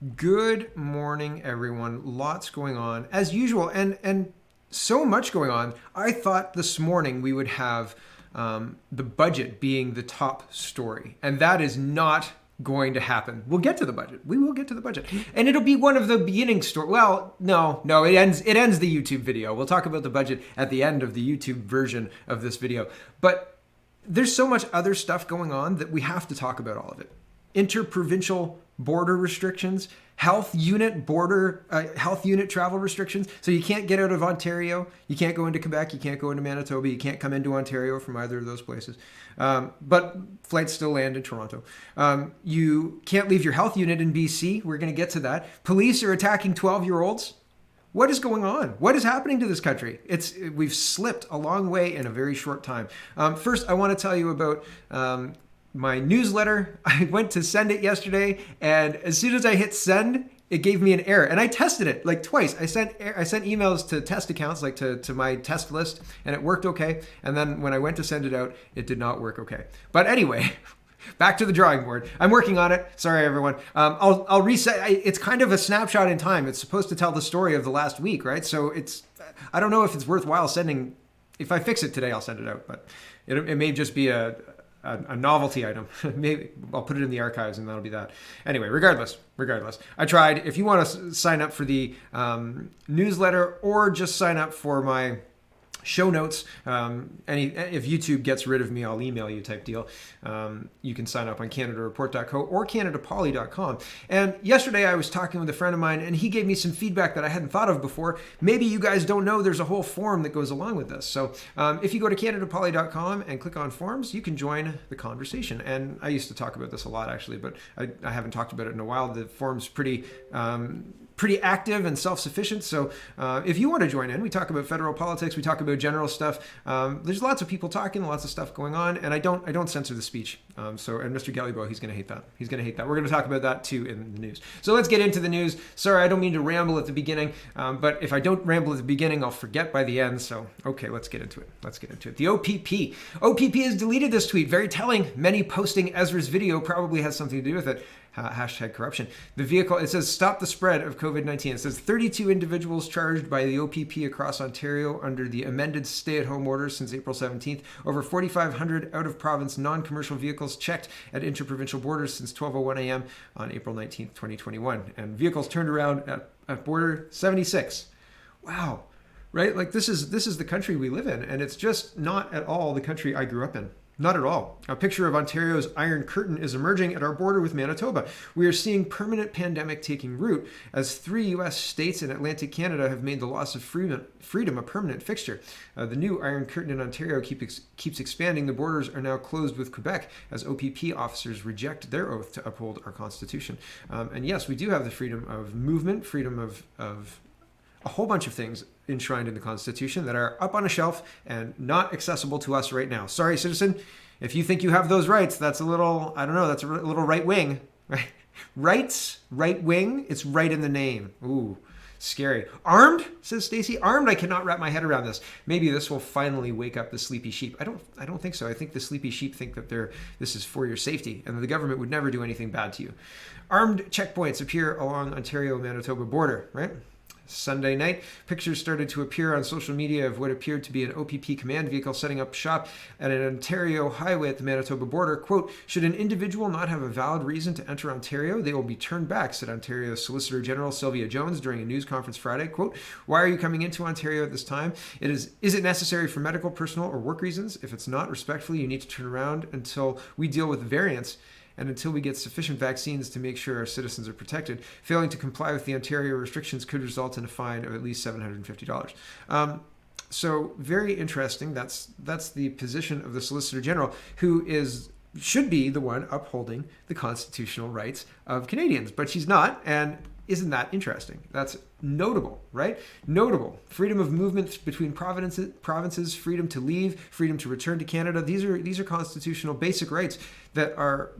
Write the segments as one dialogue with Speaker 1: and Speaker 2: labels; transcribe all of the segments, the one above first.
Speaker 1: Good morning, everyone. Lots going on as usual, and so much going on. I thought this morning we would have the budget being the top story, and that is not going to happen. We'll get to the budget. We will get to the budget, and it'll be one of the beginning story. Well, no, it ends. It ends the YouTube video. We'll talk about the budget at the end of the YouTube version of this video, but there's so much other stuff going on that we have to talk about all of it. Interprovincial border restrictions, health unit travel restrictions. So you can't get out of Ontario, you can't go into Quebec, you can't go into Manitoba, you can't come into Ontario from either of those places. But flights still land in Toronto. You can't leave your health unit in BC. We're going to get to that. Police are attacking 12-year-olds. What is going on? What is happening to this country? We've slipped a long way in a very short time. First, I want to tell you about my newsletter. I went to send it yesterday, and as soon as I hit send, it gave me an error. And I tested it like twice. I sent emails to test accounts, like to my test list, and it worked okay. And then when I went to send it out, it did not work okay. But anyway, back to the drawing board. I'm working on it. Sorry, everyone. I'll reset. It's kind of a snapshot in time. It's supposed to tell the story of the last week, right? So I don't know if it's worthwhile sending. If I fix it today, I'll send it out. But it may just be a novelty item. Maybe I'll put it in the archives and that'll be that. Anyway, regardless, I tried. If you want to sign up for the newsletter or just sign up for my show notes, if YouTube gets rid of me, I'll email you type deal. You can sign up on CanadaReport.co or CanadaPoly.com. And yesterday I was talking with a friend of mine, and he gave me some feedback that I hadn't thought of before. Maybe you guys don't know there's a whole forum that goes along with this. So if you go to CanadaPoly.com and click on forums, you can join the conversation. And I used to talk about this a lot, actually, but I haven't talked about it in a while. The forum's pretty active and self-sufficient. So if you want to join in, we talk about federal politics, we talk about general stuff. There's lots of people talking, lots of stuff going on, and I don't censor the speech. And Mr. Gallibo, he's going to hate that. We're going to talk about that too in the news. So let's get into the news. Sorry, I don't mean to ramble at the beginning, but if I don't ramble at the beginning, I'll forget by the end. So, okay, let's get into it. The OPP has deleted this tweet. Very telling. Many posting Ezra's video probably has something to do with it. Hashtag corruption. The vehicle, it says, stop the spread of COVID-19. It says 32 individuals charged by the OPP across Ontario under the amended stay-at-home orders since April 17th. Over 4,500 out-of-province non-commercial vehicles checked at interprovincial borders since 12:01 a.m. on April 19th, 2021. And vehicles turned around at border 76. Wow. Right? Like this is the country we live in, and it's just not at all the country I grew up in. Not at all. A picture of Ontario's Iron Curtain is emerging at our border with Manitoba. We are seeing permanent pandemic taking root as 3 U.S. states and Atlantic Canada have made the loss of freedom a permanent fixture. The new Iron Curtain in Ontario keeps expanding. The borders are now closed with Quebec as OPP officers reject their oath to uphold our Constitution. And yes, we do have the freedom of movement, freedom of a whole bunch of things enshrined in the Constitution that are up on a shelf and not accessible to us right now. Sorry, citizen, if you think you have those rights, that's a little, I don't know, that's a little right wing. Right? Rights, right wing, it's right in the name. Ooh, scary. Armed, says Stacy. Armed, I cannot wrap my head around this. Maybe this will finally wake up the sleepy sheep. I don't think so. I think the sleepy sheep think that this is for your safety and the government would never do anything bad to you. Armed checkpoints appear along Ontario-Manitoba border, right? Sunday night, pictures started to appear on social media of what appeared to be an OPP command vehicle setting up shop at an Ontario highway at the Manitoba border. Quote, should an individual not have a valid reason to enter Ontario, they will be turned back, said Ontario Solicitor General Sylvia Jones during a news conference Friday. Quote, why are you coming into Ontario at this time? Is it necessary for medical, personal, or work reasons? If it's not, respectfully, you need to turn around until we deal with the variants and until we get sufficient vaccines to make sure our citizens are protected. Failing to comply with the Ontario restrictions could result in a fine of at least $750. So very interesting. That's the position of the Solicitor General, who should be the one upholding the constitutional rights of Canadians, but she's not. And isn't that interesting? That's notable, right? Notable. Freedom of movement between provinces, freedom to leave, freedom to return to Canada. These are constitutional basic rights that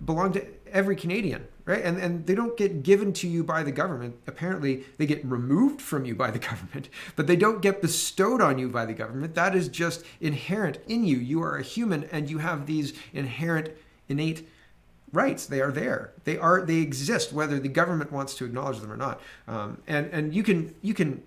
Speaker 1: belong to every Canadian, right? And they don't get given to you by the government. Apparently, they get removed from you by the government, but they don't get bestowed on you by the government. That is just inherent in you. You are a human and you have these inherent, innate rights. They are there. They exist, whether the government wants to acknowledge them or not. And you can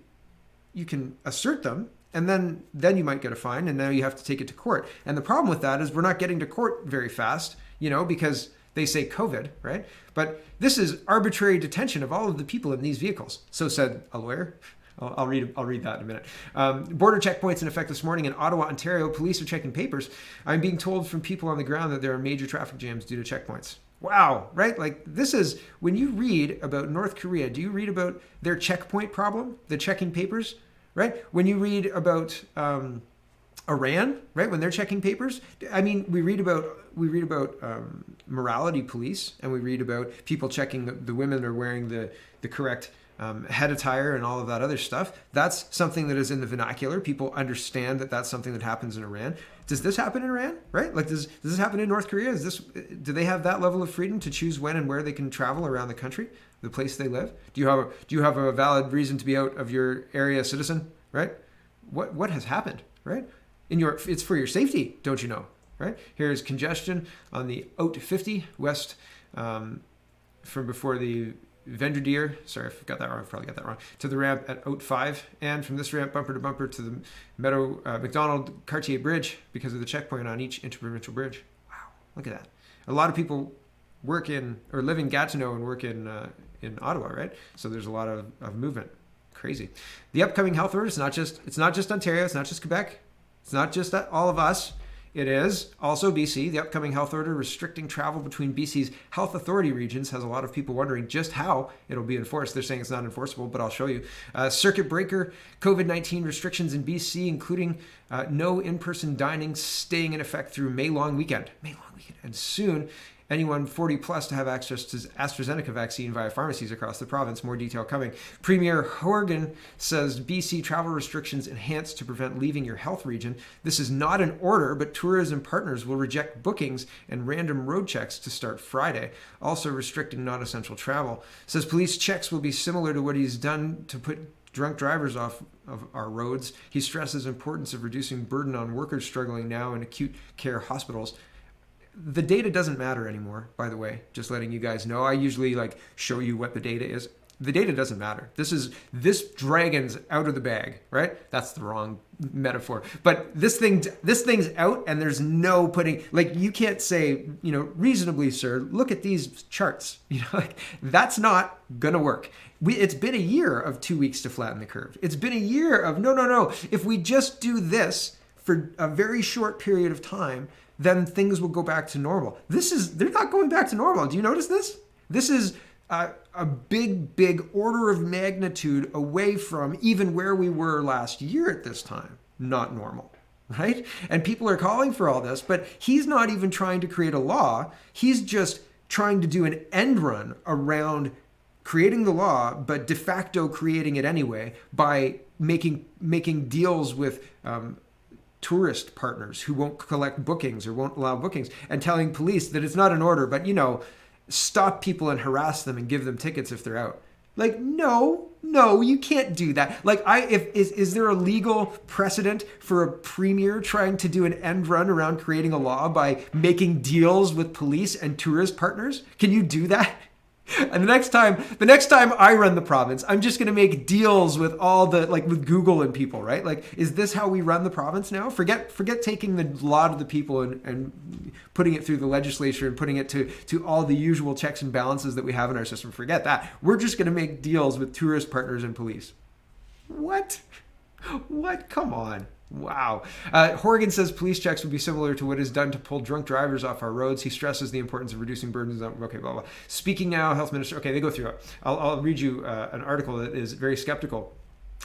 Speaker 1: assert them, and then you might get a fine, and now you have to take it to court. And the problem with that is we're not getting to court very fast, because they say COVID, right? But this is arbitrary detention of all of the people in these vehicles. So said a lawyer. I'll read that in a minute. Border checkpoints in effect this morning in Ottawa, Ontario. Police are checking papers. I'm being told from people on the ground that there are major traffic jams due to checkpoints. Wow, right? Like, this is, when you read about North Korea, do you read about their checkpoint problem, the checking papers, right? When you read about Iran, right? When they're checking papers, I mean, we read about morality police, and we read about people checking the women are wearing the correct head attire and all of that other stuff. That's something that is in the vernacular. People understand that that's something that happens in Iran. Does this happen in Iran, right? Like, does this happen in North Korea? Do they have that level of freedom to choose when and where they can travel around the country, the place they live? Do you have a valid reason to be out of your area, citizen, right? What has happened, right? It's for your safety, don't you know, right? Here's congestion on the Out 50 west from before the Vendredier, sorry if I got that wrong, I probably got that wrong, to the ramp at Out 5, and from this ramp bumper to bumper to the McDonald Cartier Bridge because of the checkpoint on each interprovincial bridge. Wow, look at that. A lot of people live in Gatineau and work in Ottawa, right? So there's a lot of movement. Crazy. The upcoming health order, it's not just Ontario, it's not just Quebec, it's not just all of us. It is also BC. The upcoming health order restricting travel between BC's health authority regions has a lot of people wondering just how it'll be enforced. They're saying it's not enforceable, but I'll show you. Circuit breaker COVID-19 restrictions in BC, including no in-person dining, staying in effect through May long weekend. And soon, anyone 40 plus to have access to AstraZeneca vaccine via pharmacies across the province. More detail coming. Premier Horgan says BC travel restrictions enhanced to prevent leaving your health region. This is not an order, but tourism partners will reject bookings and random road checks to start Friday. Also restricting non-essential travel. Says police checks will be similar to what he's done to put drunk drivers off of our roads. He stresses importance of reducing burden on workers struggling now in acute care hospitals. The data doesn't matter anymore, by the way, just letting you guys know. I usually show you what the data is. The data doesn't matter. This dragon's out of the bag, right? That's the wrong metaphor. But this thing's out, and there's no putting, you can't say, reasonably, sir, look at these charts. That's not gonna work. It's been a year of 2 weeks to flatten the curve. It's been a year of no. If we just do this for a very short period of time, then things will go back to normal. They're not going back to normal. Do you notice this? This is a big order of magnitude away from even where we were last year at this time. Not normal, right? And people are calling for all this, but he's not even trying to create a law. He's just trying to do an end run around creating the law, but de facto creating it anyway by making deals with tourist partners who won't collect bookings or won't allow bookings, and telling police that it's not an order, but stop people and harass them and give them tickets if they're out. No, you can't do that. Is there a legal precedent for a premier trying to do an end run around creating a law by making deals with police and tourist partners? Can you do that? And the next time I run the province, I'm just going to make deals with all the, with Google and people, right? Is this how we run the province now? Forget taking the law to the people and putting it through the legislature and putting it to all the usual checks and balances that we have in our system. Forget that. We're just going to make deals with tourist partners and police. What? Come on. Wow. Horgan says police checks would be similar to what is done to pull drunk drivers off our roads. He stresses the importance of reducing burdens on, okay, blah, blah. Speaking now, health minister, okay, they go through it. I'll read you an article that is very skeptical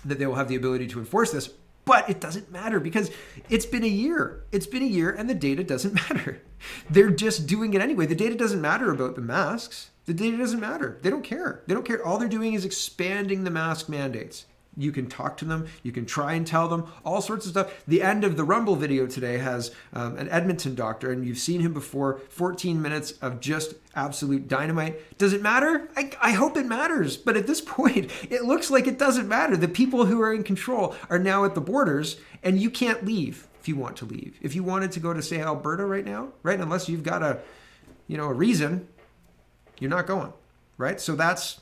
Speaker 1: that they will have the ability to enforce this, but it doesn't matter because it's been a year. It's been a year and the data doesn't matter. They're just doing it anyway. The data doesn't matter about the masks. The data doesn't matter. They don't care. All they're doing is expanding the mask mandates. You can talk to them. You can try and tell them all sorts of stuff. The end of the Rumble video today has an Edmonton doctor, and you've seen him before, 14 minutes of just absolute dynamite. Does it matter? I hope it matters. But at this point, it looks like it doesn't matter. The people who are in control are now at the borders, and you can't leave if you want to leave. If you wanted to go to, say, Alberta right now, right? Unless you've got a a reason, you're not going, right? So that's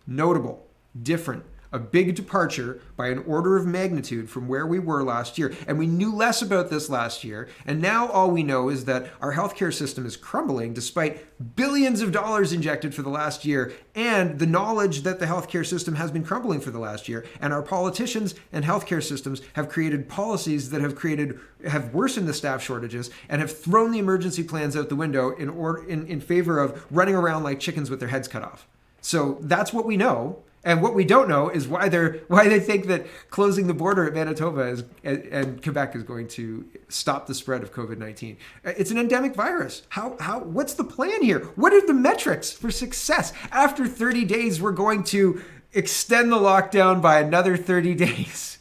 Speaker 1: notable, different, a big departure by an order of magnitude from where we were last year. And we knew less about this last year. And now all we know is that our healthcare system is crumbling despite billions of dollars injected for the last year, and the knowledge that the healthcare system has been crumbling for the last year. And our politicians and healthcare systems have created policies that have worsened the staff shortages and have thrown the emergency plans out the window in favor of running around like chickens with their heads cut off. So that's what we know. And what we don't know is why they think that closing the border at Manitoba and Quebec is going to stop the spread of COVID-19. It's an endemic virus. What's the plan here? What are the metrics for success? After 30 days, we're going to extend the lockdown by another 30 days.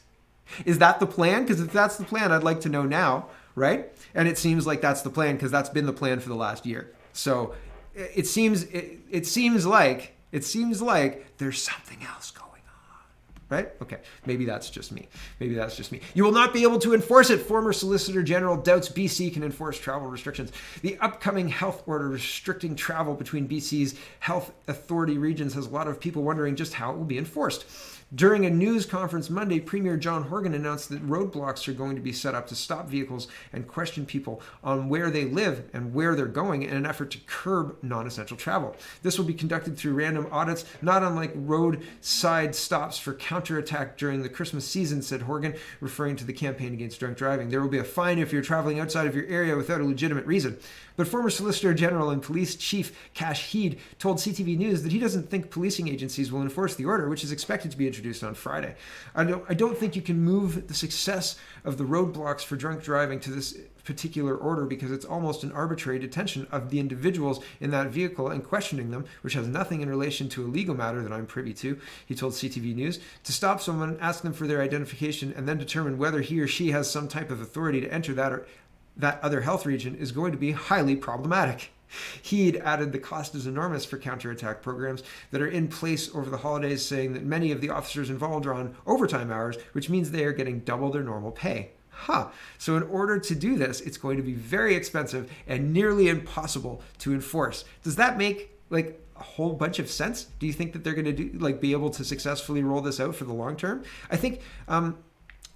Speaker 1: Is that the plan? Because if that's the plan, I'd like to know now, right? And it seems like that's the plan because that's been the plan for the last year. So it seems like there's something else going on, right? Okay, maybe that's just me. You will not be able to enforce it. Former Solicitor General doubts BC can enforce travel restrictions. The upcoming health order restricting travel between BC's health authority regions has a lot of people wondering just how it will be enforced. During a news conference Monday, Premier John Horgan announced that roadblocks are going to be set up to stop vehicles and question people on where they live and where they're going in an effort to curb non-essential travel. This will be conducted through random audits, not unlike roadside stops for counterattack during the Christmas season, said Horgan, referring to the campaign against drunk driving. There will be a fine if you're traveling outside of your area without a legitimate reason. But former Solicitor General and Police Chief Cash Heed told CTV News that he doesn't think policing agencies will enforce the order, which is expected to be introduced on Friday. I don't think you can move the success of the roadblocks for drunk driving to this particular order because it's almost an arbitrary detention of the individuals in that vehicle and questioning them, which has nothing in relation to a legal matter that I'm privy to, he told CTV News. To stop someone, ask them for their identification, and then determine whether he or she has some type of authority to enter that other health region is going to be highly problematic. He'd added the cost is enormous for counterattack programs that are in place over the holidays, saying that many of the officers involved are on overtime hours, which means they are getting double their normal pay. So in order to do this, it's going to be very expensive and nearly impossible to enforce. Does that make a whole bunch of sense? Do you think that they're going to be able to successfully roll this out for the long term? I think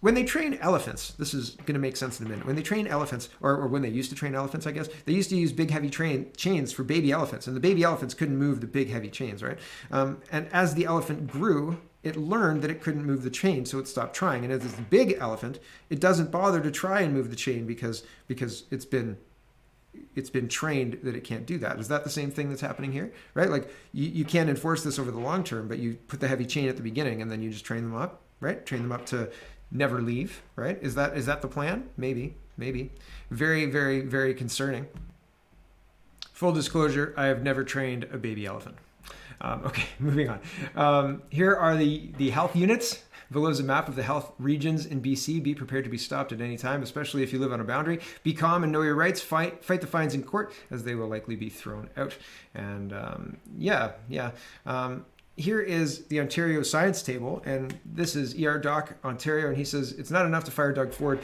Speaker 1: when they train elephants, this is going to make sense in a minute. When they train elephants, or when they used to train elephants, I guess, they used to use big, heavy chains for baby elephants. And the baby elephants couldn't move the big, heavy chains, right? And as the elephant grew, it learned that it couldn't move the chain, so it stopped trying. And as it's a big elephant, it doesn't bother to try and move the chain because it's been trained that it can't do that. Is that the same thing that's happening here, right? You can't enforce this over the long term, but you put the heavy chain at the beginning and then you just train them up, right? Train them up to never leave, right? Is that the plan? Maybe. Very, very, very concerning. Full disclosure, I have never trained a baby elephant. Okay, moving on. Here are the health units. Below is a map of the health regions in BC. Be prepared to be stopped at any time, especially if you live on a boundary. Be calm and know your rights. Fight the fines in court, as they will likely be thrown out. And here is the Ontario science table, and this is ER Doc Ontario, and he says it's not enough to fire Doug Ford.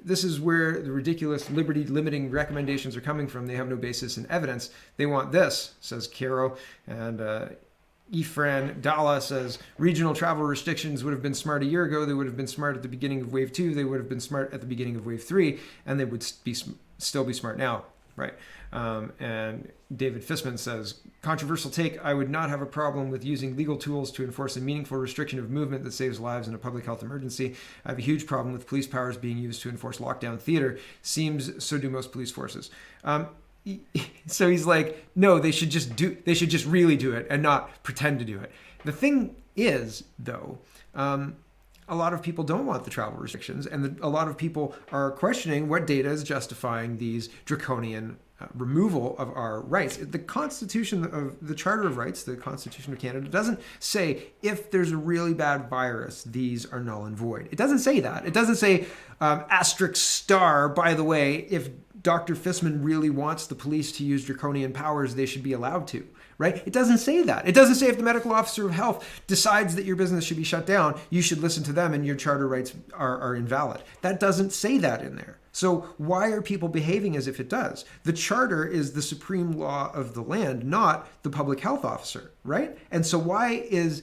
Speaker 1: This is where the ridiculous liberty-limiting recommendations are coming from. They have no basis in evidence. They want this, says Caro. And Efran Dalla says regional travel restrictions would have been smart a year ago. They would have been smart at the beginning of wave 2. They would have been smart at the beginning of wave 3, and they would still be smart now, right? And David Fissman says, controversial take, I would not have a problem with using legal tools to enforce a meaningful restriction of movement that saves lives in a public health emergency. I have a huge problem with police powers being used to enforce lockdown theater. Seems so do most police forces. So he's like, no, they should just really do it and not pretend to do it. The thing is, though, a lot of people don't want the travel restrictions, and a lot of people are questioning what data is justifying these draconian removal of our rights. The Constitution of the Charter of Rights, the Constitution of Canada, doesn't say if there's a really bad virus, these are null and void. It doesn't say that. It doesn't say asterisk star, by the way, if Dr. Fissman really wants the police to use draconian powers, they should be allowed to, right? It doesn't say that. It doesn't say if the medical officer of health decides that your business should be shut down, you should listen to them and your charter rights are invalid. That doesn't say that in there. So why are people behaving as if it does? The charter is the supreme law of the land, not the public health officer, right? And so why is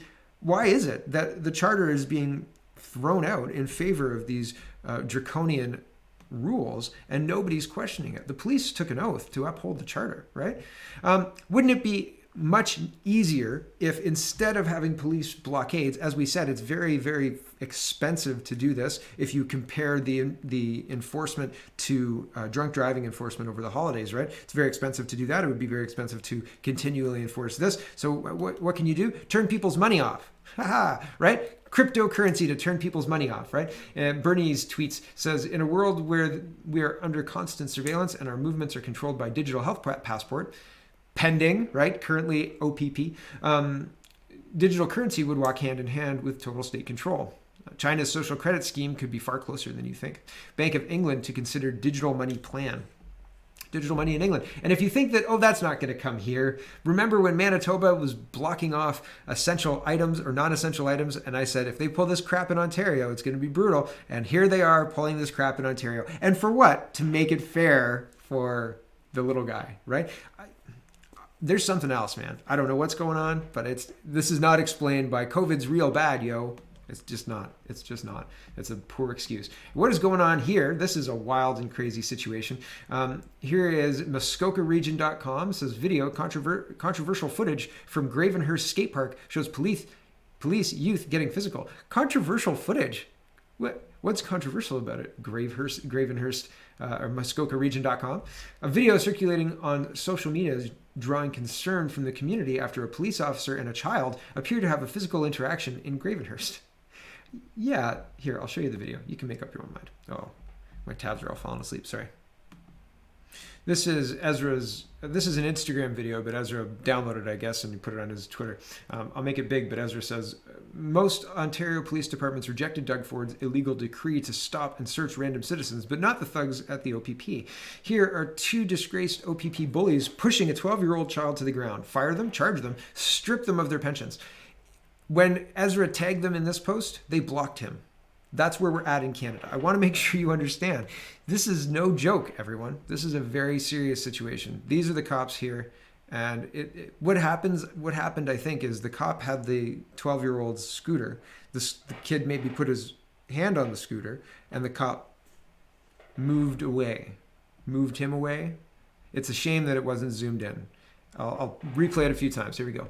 Speaker 1: it that the charter is being thrown out in favor of these draconian rules and nobody's questioning it? The police took an oath to uphold the charter, right? Wouldn't it be much easier if instead of having police blockades, as we said, it's very, very expensive to do this. If you compare the enforcement to drunk driving enforcement over the holidays, right? It's very expensive to do that. It would be very expensive to continually enforce this. So what can you do? Turn people's money off. Right? Cryptocurrency to turn people's money off, right? And Bernie's tweets says, in a world where we are under constant surveillance and our movements are controlled by digital health passport, pending, right? Currently OPP, digital currency would walk hand in hand with total state control. China's social credit scheme could be far closer than you think. Bank of England to consider digital money plan. Digital money in England. And if you think that, oh, that's not going to come here, remember when Manitoba was blocking off essential items or non-essential items, and I said, if they pull this crap in Ontario, it's going to be brutal. And here they are pulling this crap in Ontario. And for what? To make it fair for the little guy, right? There's something else, man. I don't know what's going on, but this is not explained by COVID's real bad, yo. It's just not. It's just not. It's a poor excuse. What is going on here? This is a wild and crazy situation. Here is MuskokaRegion.com. Says video controversial footage from Gravenhurst Skate Park shows police youth getting physical. Controversial footage. What's controversial about it? Gravenhurst or MuskokaRegion.com. A video circulating on social media is drawing concern from the community after a police officer and a child appear to have a physical interaction in Gravenhurst. Yeah, here, I'll show you the video. You can make up your own mind. Oh, my tabs are all falling asleep. Sorry. This is this is an Instagram video, but Ezra downloaded it, I guess, and he put it on his Twitter. I'll make it big, but Ezra says, most Ontario police departments rejected Doug Ford's illegal decree to stop and search random citizens, but not the thugs at the OPP. Here are two disgraced OPP bullies pushing a 12-year-old child to the ground. Fire them, charge them, strip them of their pensions. When Ezra tagged them in this post, they blocked him. That's where we're at in Canada. I want to make sure you understand. This is no joke, everyone. This is a very serious situation. These are the cops here. And what happened, I think, is the cop had the 12-year-old's scooter. The kid maybe put his hand on the scooter, and the cop moved him away. It's a shame that it wasn't zoomed in. I'll replay it a few times. Here we go.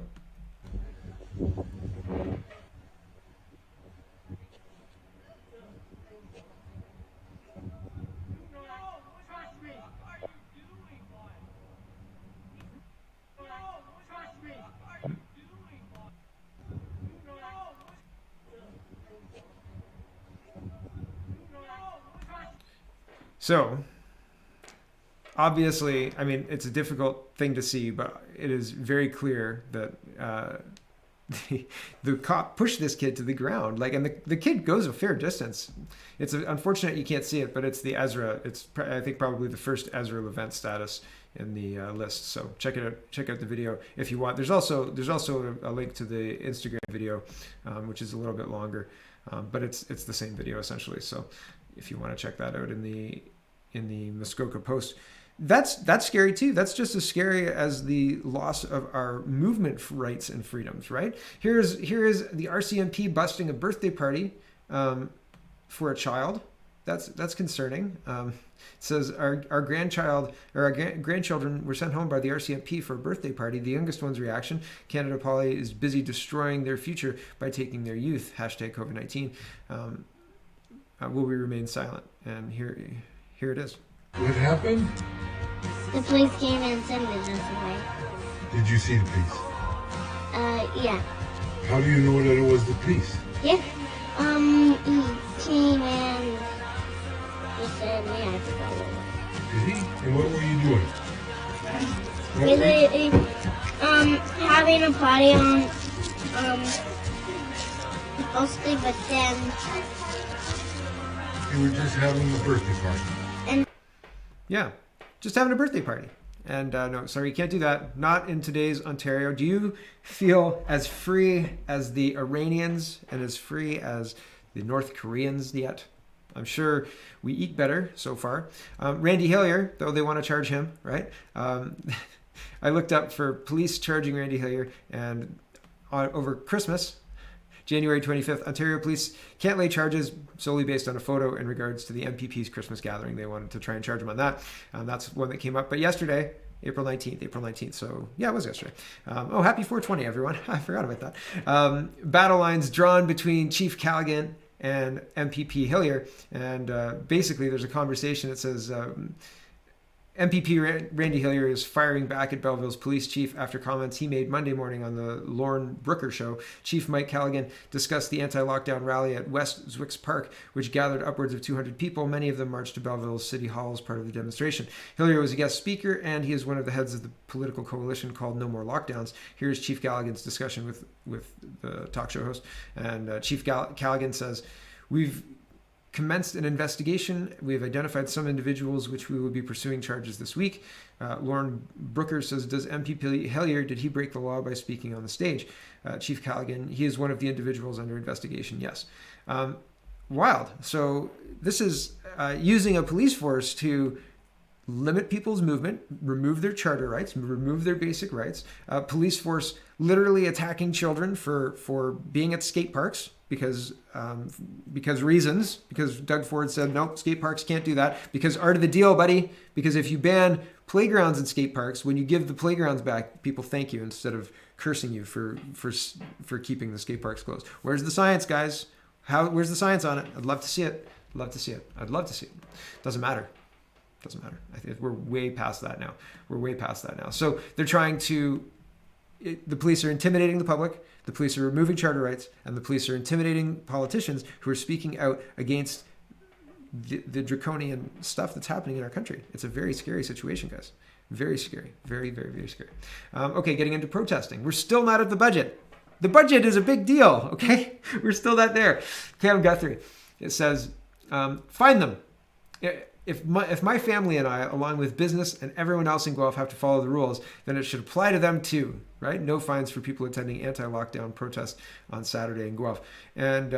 Speaker 1: So, obviously, I mean, it's a difficult thing to see, but it is very clear that the cop pushed this kid to the ground. Like, and the kid goes a fair distance. It's unfortunate you can't see it, but it's the Ezra. It's, I think, probably the first Ezra Levent status in the list. So check it out. Check out the video if you want. There's also a link to the Instagram video, which is a little bit longer, but it's the same video essentially. So if you want to check that out in the Muskoka Post. That's scary too. That's just as scary as the loss of our movement rights and freedoms, right? Here is the RCMP busting a birthday party for a child. That's concerning. It says our grandchildren were sent home by the RCMP for a birthday party. The youngest one's reaction: Canada Poly is busy destroying their future by taking their youth. #COVID-19. Will we remain silent? And here it is.
Speaker 2: What happened?
Speaker 3: The police came and sent us away.
Speaker 2: Did you see the police?
Speaker 3: Yeah.
Speaker 2: How do you know that it was the police?
Speaker 3: Yeah. He came and he said we had to go.
Speaker 2: Did he? And what were you doing?
Speaker 3: Having a party on, mostly, but then...
Speaker 2: You were just having a birthday party.
Speaker 3: And
Speaker 1: Yeah. just having a birthday party. And no, sorry, you can't do that. Not in today's Ontario. Do you feel as free as the Iranians and as free as the North Koreans yet? I'm sure we eat better so far. Randy Hillier, though they want to charge him, right? I looked up for police charging Randy Hillier, and over Christmas, January 25th, Ontario police can't lay charges solely based on a photo in regards to the MPP's Christmas gathering. They wanted to try and charge him on that. That's one that came up. But yesterday, April 19th. So yeah, it was yesterday. Happy 420, everyone. I forgot about that. Battle lines drawn between Chief Callaghan and MPP Hillier. And basically, there's a conversation that says MPP Randy Hillier is firing back at Belleville's police chief after comments he made Monday morning on the Lorne Brooker show. Chief Mike Callaghan discussed the anti-lockdown rally at West Zwicks Park, which gathered upwards of 200 people. Many of them marched to Belleville's City Hall as part of the demonstration. Hillier was a guest speaker, and he is one of the heads of the political coalition called No More Lockdowns. Here's Chief Callaghan's discussion with the talk show host. And Chief Callaghan says, "We've commenced an investigation. We have identified some individuals which we will be pursuing charges this week." Lauren Brooker says, "Does MPP Hillier, did he break the law by speaking on the stage?" Chief Callaghan, "He is one of the individuals under investigation, yes." Wild. So this is using a police force to limit people's movement, remove their charter rights, remove their basic rights. Police force literally attacking children for being at skate parks because reasons. Because Doug Ford said, no, skate parks can't do that. Because art of the deal, buddy. Because if you ban playgrounds and skate parks, when you give the playgrounds back, people thank you instead of cursing you for keeping the skate parks closed. Where's the science, guys? Where's the science on it? I'd love to see it. I'd love to see it. Doesn't matter. I think we're way past that now. So they're trying to, the police are intimidating the public, the police are removing charter rights, and the police are intimidating politicians who are speaking out against the draconian stuff that's happening in our country. It's a very scary situation, guys. Very scary. Very, very, very scary. Okay, getting into protesting. We're still not at the budget. The budget is a big deal, okay? We're still not there. Cam Guthrie, it says, find them. If my family and I, along with business and everyone else in Guelph, have to follow the rules, then it should apply to them too, right? No fines for people attending anti-lockdown protests on Saturday in Guelph. And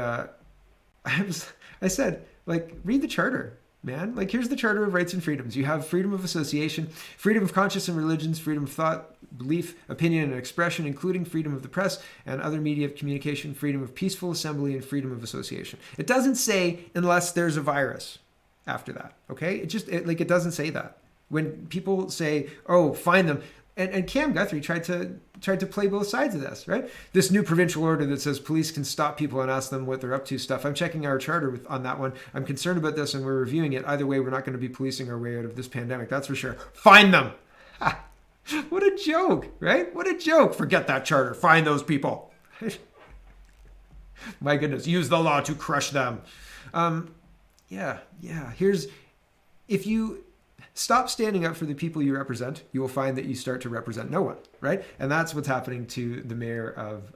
Speaker 1: I said, like, read the charter, man. Like, here's the Charter of Rights and Freedoms. You have freedom of association, freedom of conscience and religions, freedom of thought, belief, opinion, and expression, including freedom of the press and other media of communication, freedom of peaceful assembly, and freedom of association. It doesn't say unless there's a virus after that, okay? It doesn't say that. When people say, oh, find them, and Cam Guthrie tried to play both sides of this, right? This new provincial order that says police can stop people and ask them what they're up to stuff. I'm checking our charter on that one. I'm concerned about this and we're reviewing it. Either way, we're not going to be policing our way out of this pandemic. That's for sure. Find them. What a joke, right? What a joke. Forget that charter. Find those people. My goodness. Use the law to crush them. Yeah. If you stop standing up for the people you represent, you will find that you start to represent no one, right? And that's what's happening to the mayor of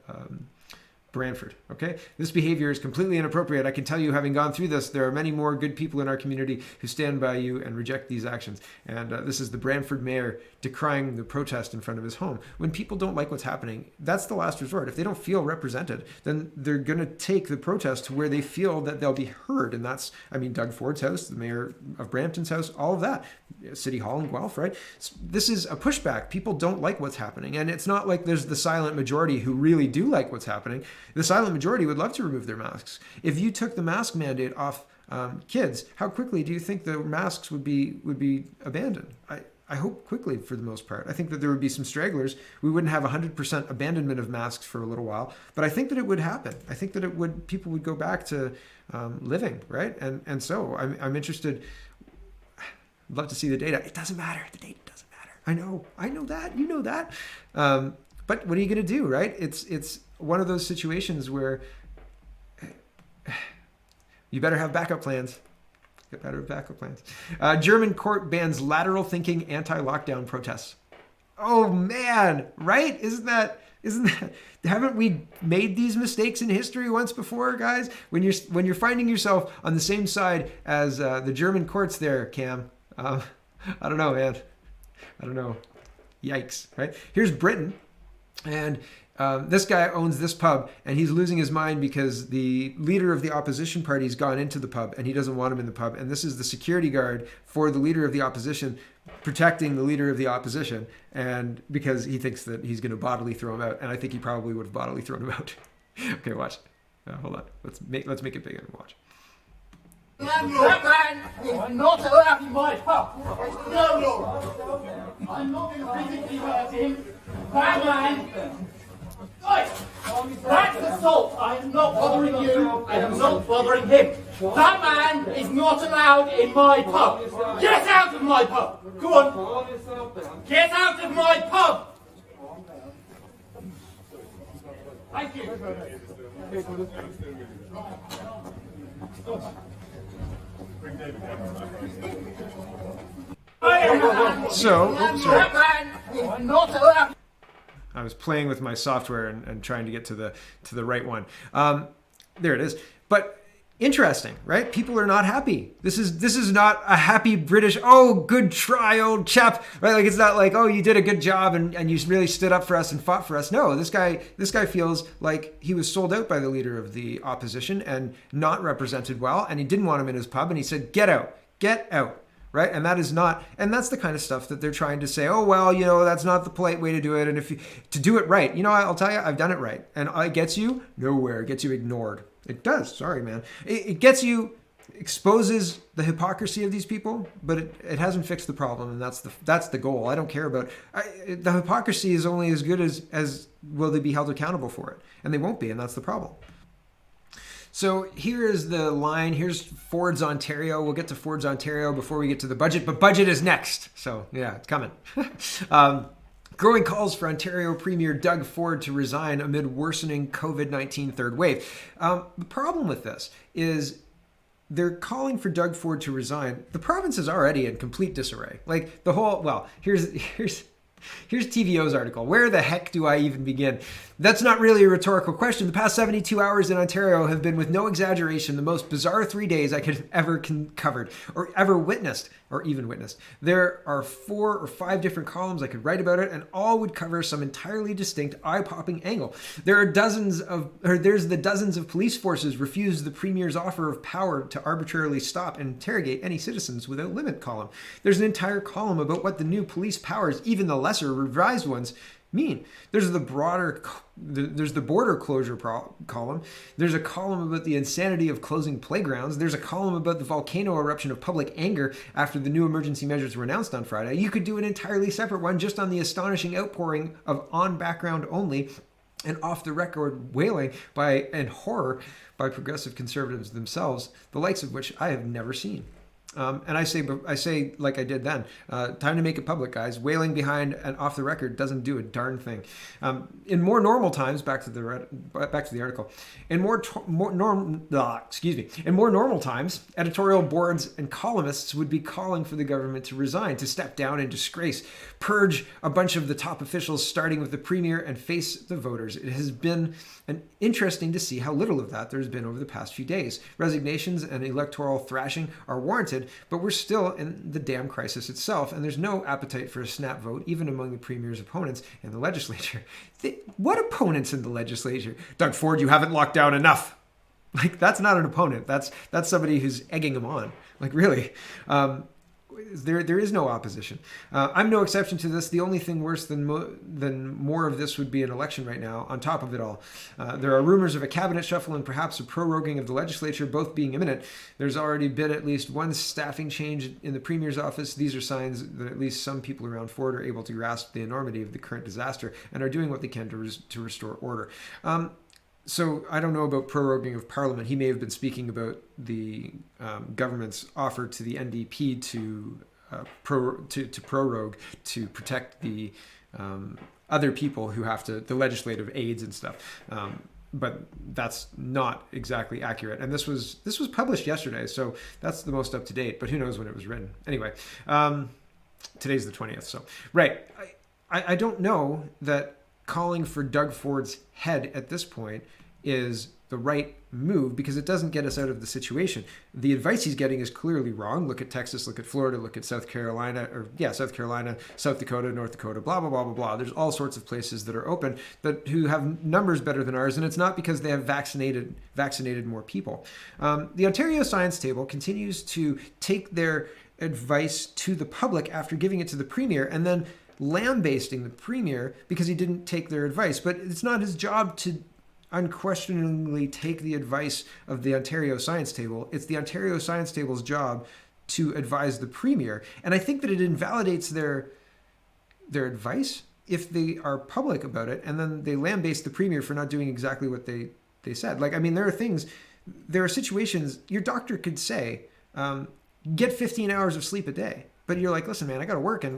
Speaker 1: Brantford, okay? This behavior is completely inappropriate. I can tell you, having gone through this, there are many more good people in our community who stand by you and reject these actions. And this is the Brantford mayor decrying the protest in front of his home. When people don't like what's happening, that's the last resort. If they don't feel represented, then they're going to take the protest to where they feel that they'll be heard. And that's, Doug Ford's house, the mayor of Brampton's house, all of that. City Hall in Guelph, right? This is a pushback. People don't like what's happening. And it's not like there's the silent majority who really do like what's happening. The silent majority would love to remove their masks. If you took the mask mandate off kids, how quickly do you think the masks would be abandoned? I hope quickly for the most part. I think that there would be some stragglers. We wouldn't have 100% abandonment of masks for a little while, but I think that it would happen. I think that people would go back to living, right? And so I'm interested. I'd love to see the data. It doesn't matter. The data doesn't matter. I know that. You know that. But what are you going to do, right? It's one of those situations where you better have backup plans. Get better backup plans. German court bans lateral thinking anti-lockdown protests. Oh man, right? Isn't that? Haven't we made these mistakes in history once before, guys? When you're finding yourself on the same side as the German courts, there, Cam. I don't know, man. I don't know. Yikes, right? Here's Britain, and this guy owns this pub, and he's losing his mind because the leader of the opposition party's gone into the pub, and he doesn't want him in the pub. And this is the security guard for the leader of the opposition, protecting the leader of the opposition, and because he thinks that he's going to bodily throw him out, and I think he probably would have bodily thrown him out. Okay, watch. Hold on. Let's make it bigger and watch.
Speaker 4: That man is not allowed in my pub. No, Lord. I'm not going to physically hurt him. That man. Oi! That's assault. I am not bothering you. I am not bothering him. That man is not allowed in my pub. Get out of my pub. Go on. Get out of my pub. Thank you.
Speaker 1: So,
Speaker 4: That man is not allowed.
Speaker 1: I was playing with my software and trying to get to the right one. There it is. But interesting, right? People are not happy. This is not a happy British, oh, good try, old chap, right? Like, it's not like, oh, you did a good job and you really stood up for us and fought for us. No, this guy feels like he was sold out by the leader of the opposition and not represented well, and he didn't want him in his pub, and he said, get out. Right? And that is not, and that's the kind of stuff that they're trying to say, oh, well, that's not the polite way to do it. And to do it right, I'll tell you, I've done it right. And it gets you nowhere. It gets you ignored. It does. Sorry, man. It gets you, exposes the hypocrisy of these people, but it hasn't fixed the problem. And that's the goal. I don't care about, the hypocrisy is only as good as will they be held accountable for it. And they won't be. And that's the problem. So here is the line. Here's Ford's Ontario. We'll get to Ford's Ontario before we get to the budget, but budget is next. So yeah, it's coming. Growing calls for Ontario Premier Doug Ford to resign amid worsening COVID-19 third wave. The problem with this is they're calling for Doug Ford to resign. The province is already in complete disarray. Like the whole, well, here's TVO's article. Where the heck do I even begin? That's not really a rhetorical question. The past 72 hours in Ontario have been, with no exaggeration, the most bizarre 3 days I could ever covered or ever witnessed or even witnessed. There are 4 or 5 different columns I could write about it, and all would cover some entirely distinct, eye-popping angle. There's the dozens of police forces refused the Premier's offer of power to arbitrarily stop and interrogate any citizens without limit column. There's an entire column about what the new police powers, even the lesser revised ones, mean. There's the border closure column. There's a column about the insanity of closing playgrounds. There's a column about the volcano eruption of public anger after the new emergency measures were announced on Friday. You could do an entirely separate one just on the astonishing outpouring of on background only and off the record wailing and horror by progressive conservatives themselves, the likes of which I have never seen. And I say like I did then, time to make it public, guys. Wailing behind and off the record doesn't do a darn thing. In more normal times, back to the article. In more normal times, editorial boards and columnists would be calling for the government to resign, to step down in disgrace, purge a bunch of the top officials, starting with the Premier, and face the voters. It has been interesting to see how little of that there's been over the past few days. Resignations and electoral thrashing are warranted, but we're still in the damn crisis itself, and there's no appetite for a snap vote, even among the Premier's opponents in the legislature. What opponents in the legislature? Doug Ford, you haven't locked down enough. Like, that's not an opponent. That's somebody who's egging him on. Like, really. There is no opposition. I'm no exception to this. The only thing worse than more of this would be an election right now, on top of it all. There are rumors of a cabinet shuffle and perhaps a proroguing of the legislature, both being imminent. There's already been at least one staffing change in the Premier's office. These are signs that at least some people around Ford are able to grasp the enormity of the current disaster and are doing what they can to restore order. So I don't know about proroguing of Parliament. He may have been speaking about the government's offer to the NDP to prorogue to protect the other people who have the legislative aids and stuff. But that's not exactly accurate. And this was published yesterday, so that's the most up to date. But who knows when it was written? Anyway, today's the 20th. So right, I don't know that calling for Doug Ford's head at this point is the right move because it doesn't get us out of the situation. The advice he's getting is clearly wrong. Look at Texas, look at Florida, look at South Carolina, South Carolina, South Dakota, North Dakota, blah, blah, blah, blah, blah. There's all sorts of places that are open but who have numbers better than ours, and it's not because they have vaccinated more people. The Ontario Science Table continues to take their advice to the public after giving it to the Premier and then lambasting the Premier because he didn't take their advice. But it's not his job to unquestioningly take the advice of the Ontario Science Table. It's the Ontario Science Table's job to advise the Premier. And I think that it invalidates their advice if they are public about it and then they lambaste the Premier for not doing exactly what they said. Like, I mean, there are situations your doctor could say, get 15 hours of sleep a day. But you're like, listen, man, I got to work, and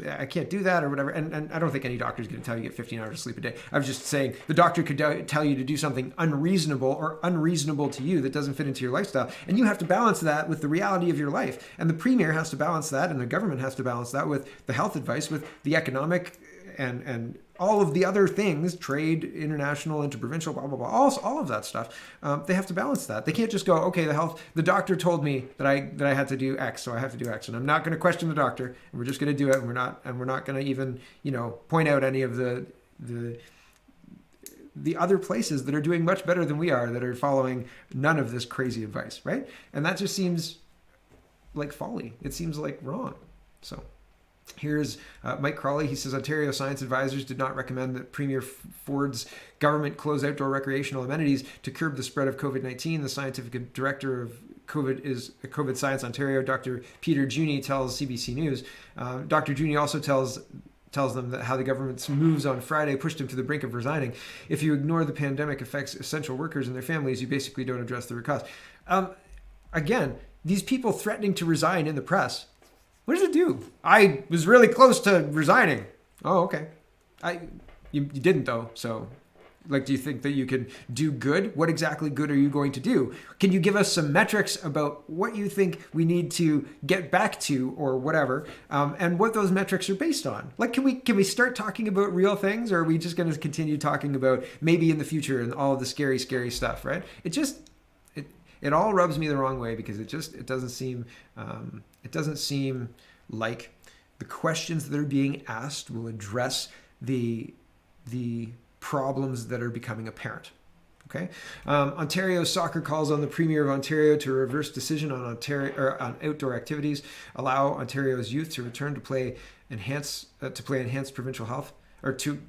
Speaker 1: I can't do that or whatever. And I don't think any doctor is going to tell you to get 15 hours of sleep a day. I was just saying the doctor could tell you to do something unreasonable or unreasonable to you that doesn't fit into your lifestyle. And you have to balance that with the reality of your life. And the Premier has to balance that, and the government has to balance that with the health advice, with the economic and all of the other things, trade, international, interprovincial, blah, blah, blah, all of that stuff. They have to balance that. They can't just go, okay, the doctor told me that I had to do X, so I have to do X. And I'm not going to question the doctor, and we're just going to do it. And we're not going to even, point out any of the other places that are doing much better than we are, that are following none of this crazy advice, right? And that just seems like folly. It seems like wrong. So here's Mike Crawley. He says Ontario science advisors did not recommend that Premier Ford's government close outdoor recreational amenities to curb the spread of COVID-19. The scientific director of COVID Science Ontario, Dr. Peter Juni, tells CBC News. Dr. Juni also tells them that how the government's moves on Friday pushed him to the brink of resigning. If you ignore the pandemic affects essential workers and their families, you basically don't address the root cause. Again, these people threatening to resign in the press. What does it do? I was really close to resigning. Oh, okay. You didn't though. So, do you think that you can do good? What exactly good are you going to do? Can you give us some metrics about what you think we need to get back to, or whatever, and what those metrics are based on? Can we start talking about real things, or are we just going to continue talking about maybe in the future and all of the scary stuff? Right? It all rubs me the wrong way because it doesn't seem like the questions that are being asked will address the problems that are becoming apparent. Okay, Ontario Soccer calls on the Premier of Ontario to reverse decision on outdoor activities, allow Ontario's youth to return to play, enhance provincial health, or to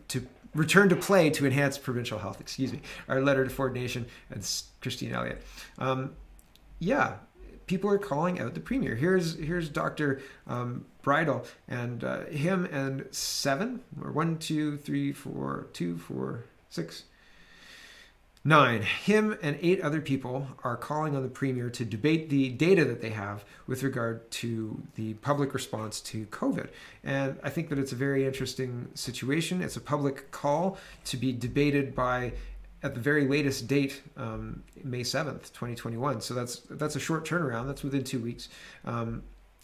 Speaker 1: return to play to enhance provincial health. Excuse me. Our letter to Ford Nation and Christine Elliott. People are calling out the Premier. Here's Dr. Bridle and him and 9. Him and 8 other people are calling on the Premier to debate the data that they have with regard to the public response to COVID. And I think that it's a very interesting situation. It's a public call to be debated by, at the very latest date, May 7th, 2021. So that's a short turnaround. That's within 2 weeks.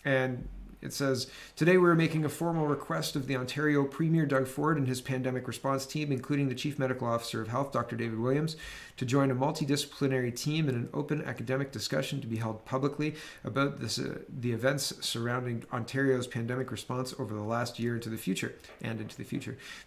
Speaker 1: And it says, today we're making a formal request of the Ontario Premier Doug Ford and his pandemic response team, including the Chief Medical Officer of Health, Dr. David Williams, to join a multidisciplinary team in an open academic discussion to be held publicly about the events surrounding Ontario's pandemic response over the last year into the future.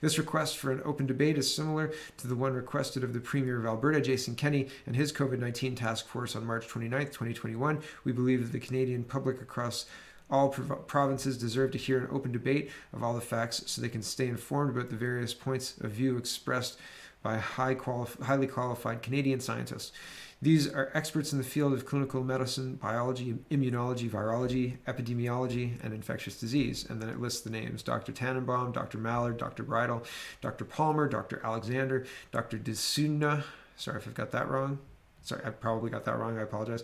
Speaker 1: This request for an open debate is similar to the one requested of the Premier of Alberta, Jason Kenney, and his COVID-19 task force on March 29th, 2021. We believe that the Canadian public across all provinces deserve to hear an open debate of all the facts so they can stay informed about the various points of view expressed by highly qualified Canadian scientists. These are experts in the field of clinical medicine, biology, immunology, virology, epidemiology, and infectious disease. And then it lists the names: Dr. Tannenbaum, Dr. Mallard, Dr. Bridle, Dr. Palmer, Dr. Alexander, Dr. Desuna. Sorry if I've got that wrong. Sorry, I probably got that wrong. I apologize.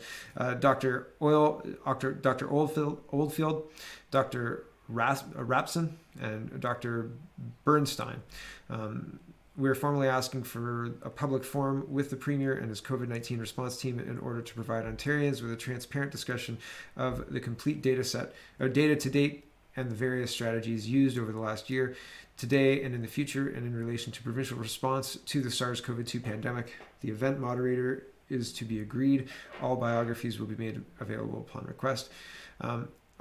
Speaker 1: Dr. Oldfield, Dr. Rapson, and Dr. Bernstein. We're formally asking for a public forum with the Premier and his COVID-19 response team in order to provide Ontarians with a transparent discussion of the complete data set, or data to date, and the various strategies used over the last year, today and in the future, and in relation to provincial response to the SARS-CoV-2 pandemic. The event moderator is to be agreed. All biographies will be made available upon request.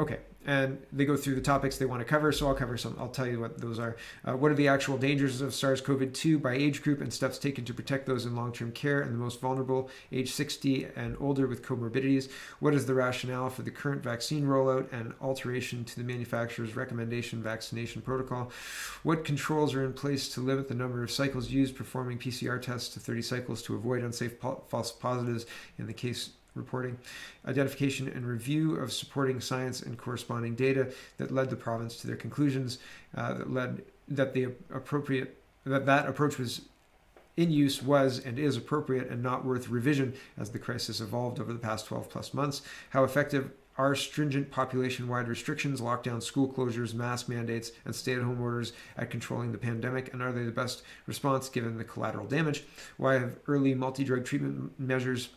Speaker 1: Okay, and they go through the topics they want to cover, so I'll cover some. I'll tell you what those are. What are the actual dangers of SARS-CoV-2 by age group and steps taken to protect those in long-term care and the most vulnerable, age 60 and older with comorbidities? What is the rationale for the current vaccine rollout and alteration to the manufacturer's recommendation vaccination protocol? What controls are in place to limit the number of cycles used performing PCR tests to 30 cycles to avoid unsafe false positives in the case reporting? Identification and review of supporting science and corresponding data that led the province to their conclusions, that approach was in use, was and is appropriate and not worth revision as the crisis evolved over the past 12 plus months. How effective are stringent population-wide restrictions, lockdown, school closures, mask mandates, and stay-at-home orders at controlling the pandemic, and are they the best response given the collateral damage? Why have early multi-drug treatment measures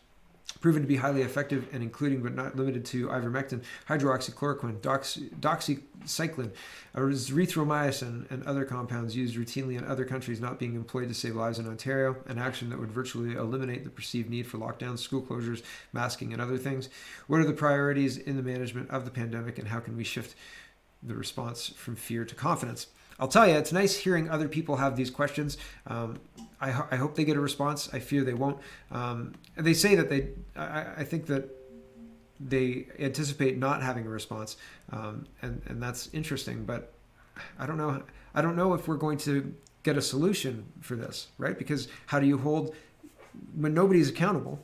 Speaker 1: proven to be highly effective and including but not limited to ivermectin, hydroxychloroquine, doxycycline, erythromycin, and other compounds used routinely in other countries not being employed to save lives in Ontario, an action that would virtually eliminate the perceived need for lockdowns, school closures, masking, and other things? What are the priorities in the management of the pandemic, and how can we shift the response from fear to confidence? I'll tell you, it's nice hearing other people have these questions. I hope they get a response. I fear they won't. They say that I think that they anticipate not having a response, and that's interesting. But I don't know. I don't know if we're going to get a solution for this, right? Because how do you hold when nobody's accountable?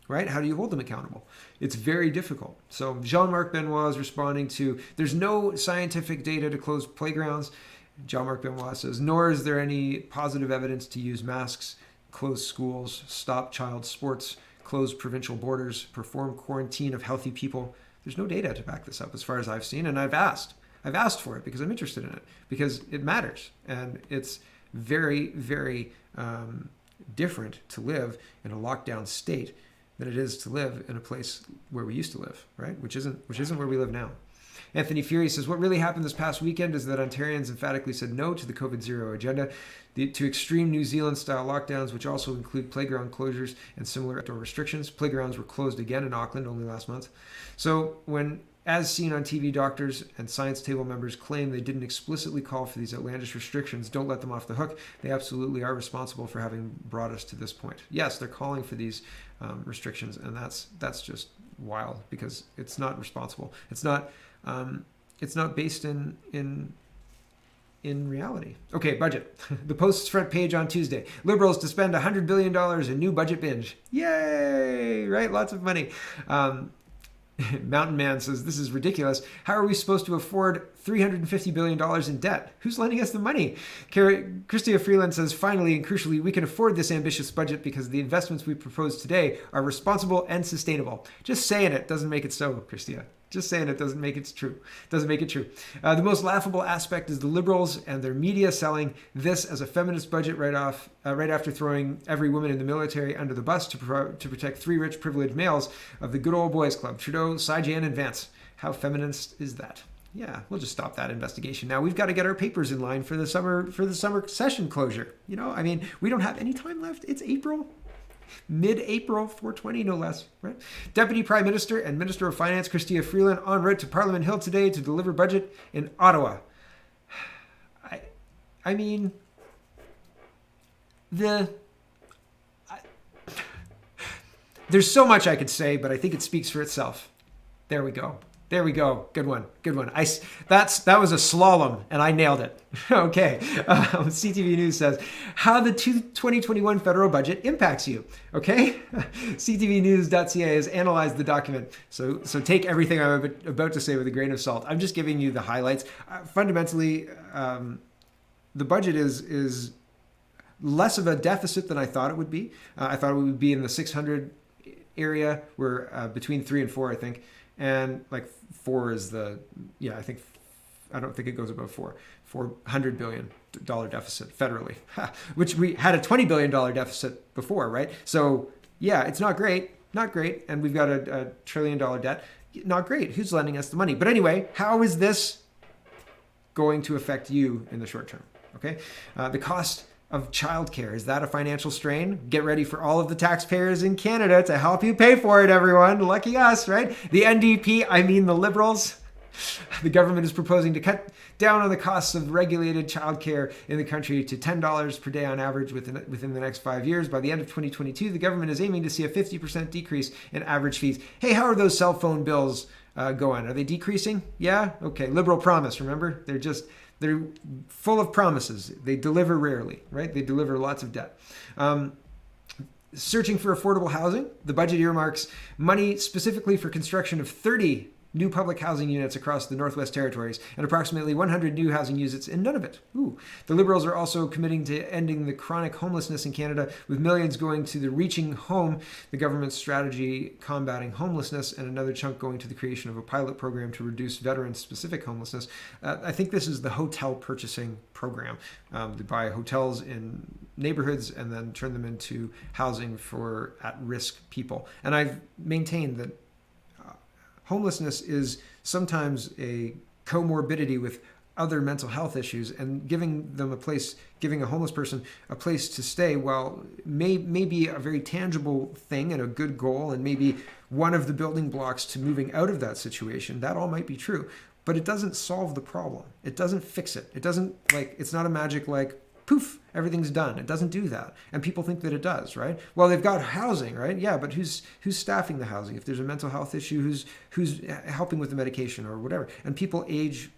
Speaker 1: Right? How do you hold them accountable? It's very difficult. So Jean-Marc Benoit is responding to, there's no scientific data to close playgrounds. Jean-Marc Benoit says, nor is there any positive evidence to use masks, close schools, stop child sports, close provincial borders, perform quarantine of healthy people. There's no data to back this up as far as I've seen, and I've asked for it because I'm interested in it, because it matters. And it's very, very different to live in a lockdown state than it is to live in a place where we used to live, right? Which isn't where we live now. Anthony Fury says, what really happened this past weekend is that Ontarians emphatically said no to the COVID-0 agenda, to extreme New Zealand-style lockdowns, which also include playground closures and similar outdoor restrictions. Playgrounds were closed again in Auckland only last month. So when, as seen on TV, doctors and science table members claim they didn't explicitly call for these outlandish restrictions, don't let them off the hook. They absolutely are responsible for having brought us to this point. Yes, they're calling for these restrictions, and that's just wild because it's not responsible. It's not based in reality. Okay, budget. The Post's front page on Tuesday. Liberals to spend $100 billion in new budget binge. Yay! Right? Lots of money. Mountain Man says, this is ridiculous. How are we supposed to afford $350 billion in debt? Who's lending us the money? Christia Freeland says, finally and crucially, we can afford this ambitious budget because the investments we propose today are responsible and sustainable. Just saying it doesn't make it so, Christia. Just saying it doesn't make it true. Doesn't make it true. The most laughable aspect is the Liberals and their media selling this as a feminist budget right after throwing every woman in the military under the bus to protect three rich privileged males of the good old boys club, Trudeau, Cy-Jan, and Vance. How feminist is that? Yeah, we'll just stop that investigation now. We've got to get our papers in line for the summer session closure. You know, I mean, we don't have any time left. It's April. Mid-April, 420 no less, right? Deputy Prime Minister and Minister of Finance Christia Freeland en route to Parliament Hill today to deliver budget in Ottawa. I mean, there's so much I could say, but I think it speaks for itself. There we go. There we go. Good one. Good one. That was a slalom, and I nailed it. Okay. CTV News says, how the 2021 federal budget impacts you. Okay. CTVnews.ca has analyzed the document. So take everything I'm about to say with a grain of salt. I'm just giving you the highlights. Fundamentally, the budget is less of a deficit than I thought it would be. I thought it would be in the 600 area. We're between 3 and 4, I think. And like 4 is I don't think it goes above $400 billion deficit federally, which we had a $20 billion deficit before, right? So yeah, it's not great. And we've got a $1 trillion debt. Not great. Who's lending us the money? But anyway, how is this going to affect you in the short term. Okay, the cost of childcare, is that a financial strain? Get ready for all of the taxpayers in Canada to help you pay for it, everyone. Lucky us, right? The NDP, I mean the Liberals. The government is proposing to cut down on the costs of regulated childcare in the country to $10 per day on average within the next 5 years. By the end of 2022, the government is aiming to see a 50% decrease in average fees. Hey, how are those cell phone bills going? Are they decreasing? Yeah? Okay. Liberal promise, remember? They're full of promises. They deliver rarely, right? They deliver lots of debt. Searching for affordable housing, the budget earmarks money specifically for construction of 30 new public housing units across the Northwest Territories and approximately 100 new housing units in Nunavut. Ooh. The Liberals are also committing to ending the chronic homelessness in Canada, with millions going to the Reaching Home, the government's strategy combating homelessness, and another chunk going to the creation of a pilot program to reduce veteran-specific homelessness. I think this is the hotel purchasing program. They buy hotels in neighborhoods and then turn them into housing for at-risk people. And I've maintained that homelessness is sometimes a comorbidity with other mental health issues, and giving a homeless person a place to stay, well, may be a very tangible thing and a good goal, and maybe one of the building blocks to moving out of that situation. That all might be true, but it doesn't solve the problem. It doesn't fix it. It doesn't, it's not a magic poof, everything's done. It doesn't do that. And people think that it does, right? Well, they've got housing, right? Yeah, but who's staffing the housing? If there's a mental health issue, who's helping with the medication or whatever? And people age.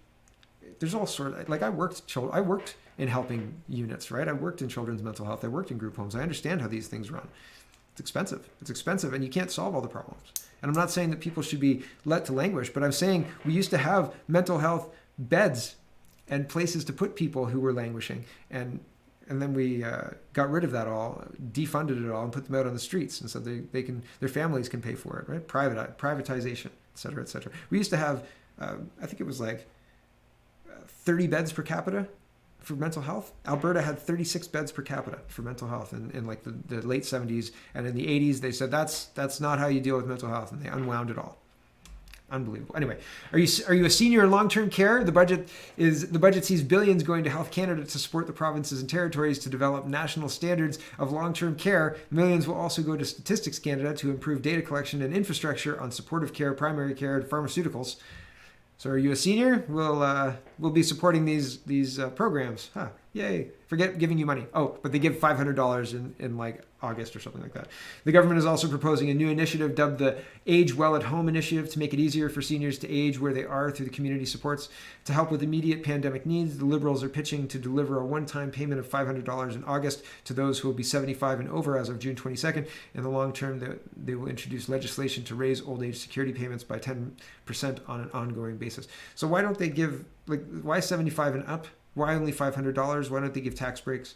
Speaker 1: There's all sorts. I worked in helping units, right? I worked in children's mental health. I worked in group homes. I understand how these things run. It's expensive, and you can't solve all the problems. And I'm not saying that people should be let to languish, but I'm saying we used to have mental health beds and places to put people who were languishing, and then we got rid of that all, defunded it all, and put them out on the streets, and so their families can pay for it, right? Privatization, et cetera, et cetera. We used to have, I think it was 30 beds per capita for mental health. Alberta had 36 beds per capita for mental health in the late 70s, and in the 80s they said that's not how you deal with mental health, and they unwound it all. Unbelievable. Anyway, are you a senior in long-term care? The budget sees billions going to Health Canada to support the provinces and territories to develop national standards of long-term care. Millions will also go to Statistics Canada to improve data collection and infrastructure on supportive care, primary care, and pharmaceuticals. So are you a senior? We'll be supporting these programs. Huh. Yay. Forget giving you money. Oh, but they give $500 in August or something like that. The government is also proposing a new initiative dubbed the Age Well at Home Initiative to make it easier for seniors to age where they are through the community supports. To help with immediate pandemic needs, the Liberals are pitching to deliver a one-time payment of $500 in August to those who will be 75 and over as of June 22nd. In the long term, they will introduce legislation to raise old age security payments by 10% on an ongoing basis. So why don't they give, why 75 and up? Why only $500? Why don't they give tax breaks?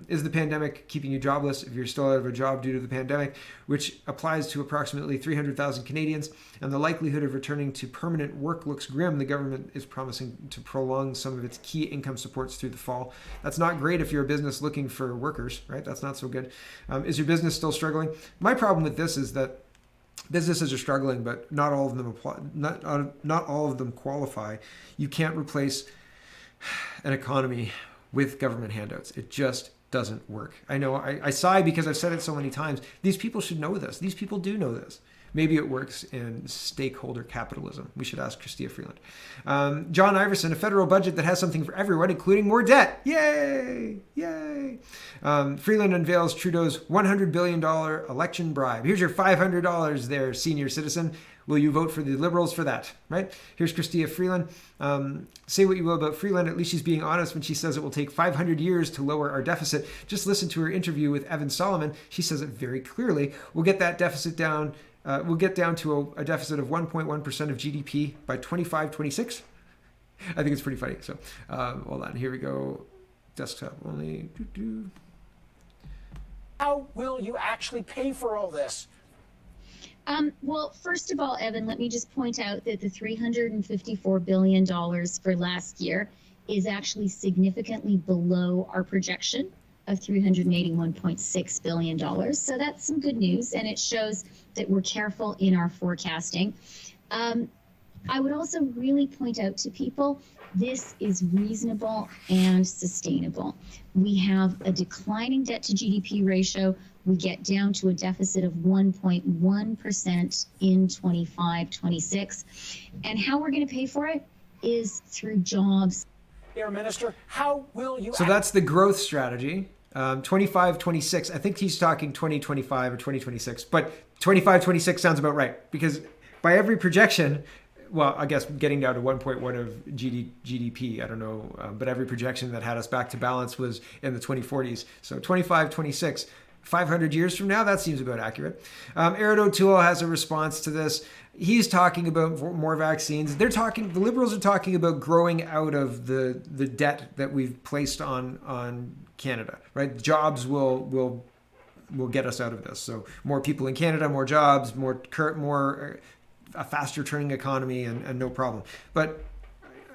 Speaker 1: Is the pandemic keeping you jobless if you're still out of a job due to the pandemic, which applies to approximately 300,000 Canadians, and the likelihood of returning to permanent work looks grim? The government is promising to prolong some of its key income supports through the fall. That's not great if you're a business looking for workers, right? That's not so good. Is your business still struggling? My problem with this is that businesses are struggling, but not all of them not all of them qualify. You can't replace an economy with government handouts. It just doesn't work. I know I sigh because I've said it so many times. These people should know this. These people do know this. Maybe it works in stakeholder capitalism. We should ask Chrystia Freeland. John Iverson, a federal budget that has something for everyone, including more debt. Yay! Yay! Freeland unveils Trudeau's $100 billion election bribe. Here's your $500 there, senior citizen. Will you vote for the Liberals for that, right? Here's Chrystia Freeland. Say what you will about Freeland, at least she's being honest when she says it will take 500 years to lower our deficit. Just listen to her interview with Evan Solomon. She says it very clearly. We'll get that deficit down. We'll get down to a deficit of 1.1% of GDP by 25-26. I think it's pretty funny. So hold on, here we go. Desktop only.
Speaker 5: How will you actually pay for all this?
Speaker 6: Well, first of all, Evan, let me just point out that the $354 billion for last year is actually significantly below our projection of $381.6 billion. So that's some good news, and it shows that we're careful in our forecasting. I would also really point out to people This is reasonable and sustainable. We have a declining debt to GDP ratio. We get down to a deficit of 1.1% in 25-26. And how we're going to pay for it is through jobs.
Speaker 5: Air Minister, how will you...
Speaker 1: So that's the growth strategy. 25-26, I think he's talking 2025 or 2026, but 25-26 sounds about right, because by every projection, well, I guess getting down to 1.1 of GDP, I don't know, but every projection that had us back to balance was in the 2040s. So 25-26, 500 years from now, that seems about accurate. Aaron O'Toole has a response to this. He's talking about more vaccines. The liberals are talking about growing out of the debt that we've placed on Canada, right? Jobs will get us out of this. So more people in Canada, more jobs, a faster turning economy, and no problem. But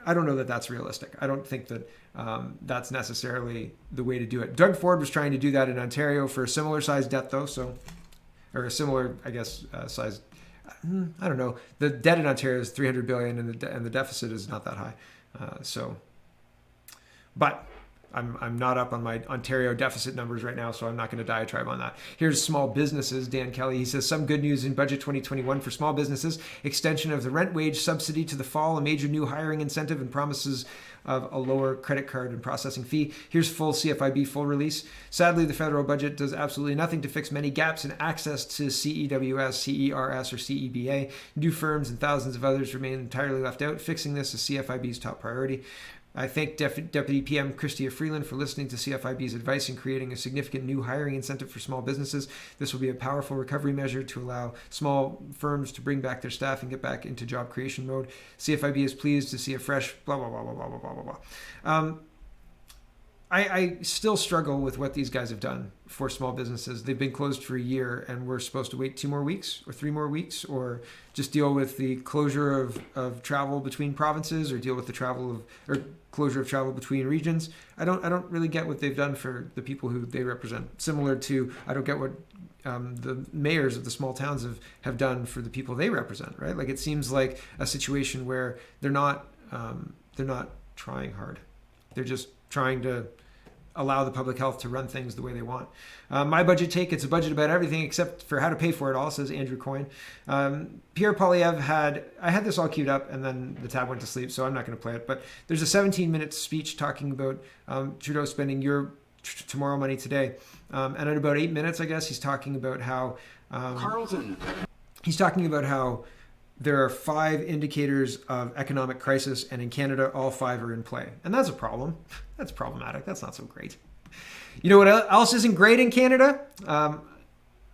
Speaker 1: I don't know that that's realistic. I don't think that that's necessarily the way to do it. Doug Ford was trying to do that in Ontario for a similar size debt, though. Or a similar, I guess, size. I don't know. The debt in Ontario is $300 billion, and the deficit is not that high. But I'm not up on my Ontario deficit numbers right now, so I'm not going to diatribe on that. Here's small businesses. Dan Kelly, he says, some good news in budget 2021 for small businesses. Extension of the rent wage subsidy to the fall, a major new hiring incentive, and promises of a lower credit card and processing fee. Here's full CFIB full release. Sadly, the federal budget does absolutely nothing to fix many gaps in access to CEWS, CERS, or CEBA. New firms and thousands of others remain entirely left out. Fixing this is CFIB's top priority. I thank Deputy PM Chrystia Freeland for listening to CFIB's advice and creating a significant new hiring incentive for small businesses. This will be a powerful recovery measure to allow small firms to bring back their staff and get back into job creation mode. CFIB is pleased to see a fresh blah, blah, blah, blah, blah, blah, blah, blah. I still struggle with what these guys have done for small businesses. They've been closed for a year, and we're supposed to wait 2 more weeks or 3 more weeks, or just deal with the closure of travel between provinces, or deal with the closure of travel between regions. I don't really get what they've done for the people who they represent. Similar to, I don't get what the mayors of the small towns have done for the people they represent, right? Like, it seems like a situation where they're not trying hard. They're just trying to allow the public health to run things the way they want. My budget take, it's a budget about everything except for how to pay for it all, says Andrew Coyne. Pierre Poilievre I had this all queued up and then the tab went to sleep, so I'm not going to play it. But there's a 17-minute speech talking about Trudeau spending your tomorrow money today. And in about 8 minutes, I guess, he's talking about how...
Speaker 7: Carlton.
Speaker 1: He's talking about how there are 5 indicators of economic crisis, and in Canada, all 5 are in play. And that's a problem. That's problematic. That's not so great. You know what else isn't great in Canada?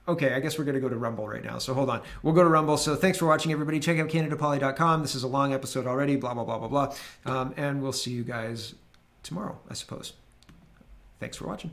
Speaker 1: Okay, I guess we're going to go to Rumble right now. So hold on. We'll go to Rumble. So thanks for watching, everybody. Check out CanadaPoly.com. This is a long episode already, blah, blah, blah, blah, blah. And we'll see you guys tomorrow, I suppose. Thanks for watching.